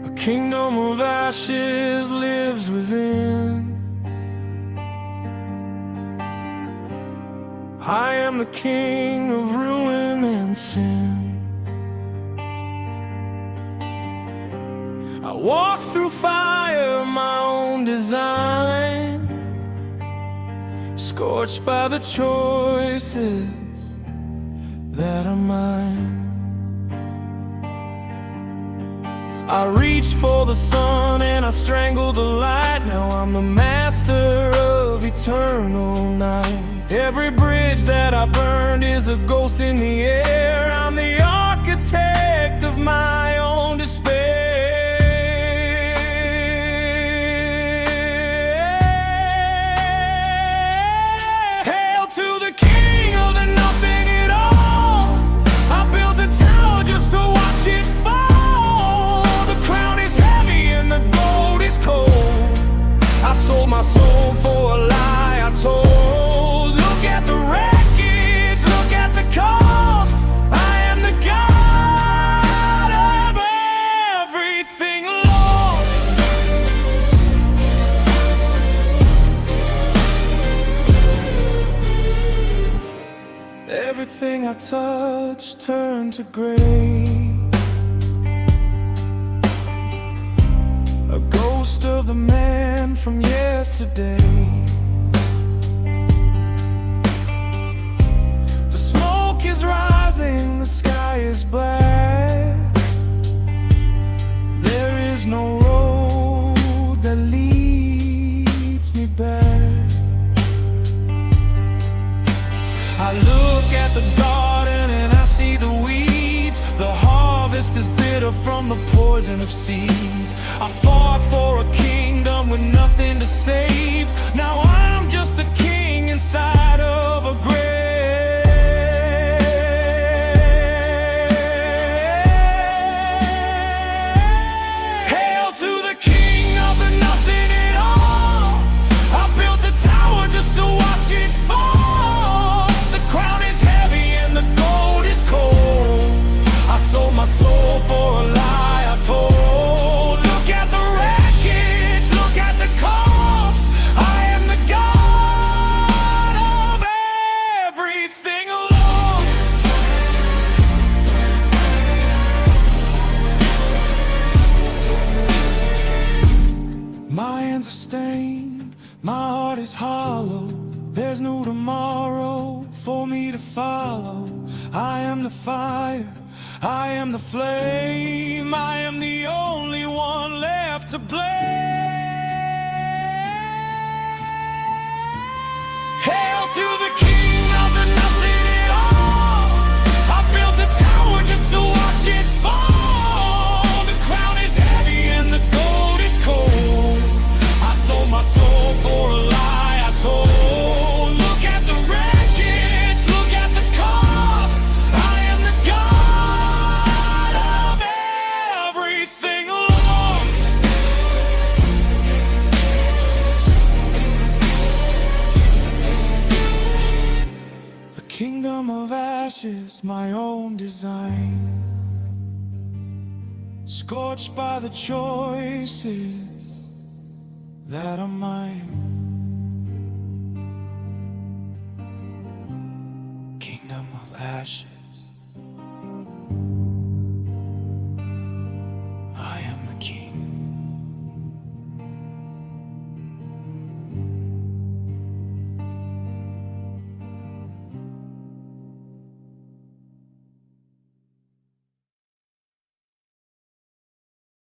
A kingdom of ashes lives within. I am the king of ruin and sin. I walk through fire, my own design, scorched by the choices that are mine. I reached for the sun and I strangled the light. Now I'm the master of eternal night. Every bridge that I burned is a ghost in the air. I'm the architect of my own despair. Hail to the king of the nothing at all. I built a tower just to watch it fall. The crown is heavy and the gold is cold. I sold my soul for a lie I told. Look at the wreckage, look at the cost. I am the God of everything lost. Everything I touched turned to gray. A ghost of the man from yesterday. The smoke is rising, the sky is black. There is no road that leads me back. I look at the garden and I see the weeds. The harvest is bitter from the poison of seeds. I fought for a kingdom with nothing to save. Now I'm just a king inside of a grave. Hail to the king of the nothing at all. I built a tower just to watch it fall. The crown is heavy and the gold is cold. I sold my soul for a lie I told. Look at the wreckage, look at the cost. I am the God of everything lost. My hands are stained, my heart is hollow. There's no tomorrow for me to follow. I am the fire, I am the flame. I am the only one left to blame. Hail to the king of the nothing at all. I built a tower just to watch it fall. The crown is heavy and the gold is cold. I sold my soul for a lie I told. Look at the wreckage, look at the cost. I am the God of everything lost. A kingdom of ashes, my own design, scorched by the choices that are mine. Kingdom of ashes.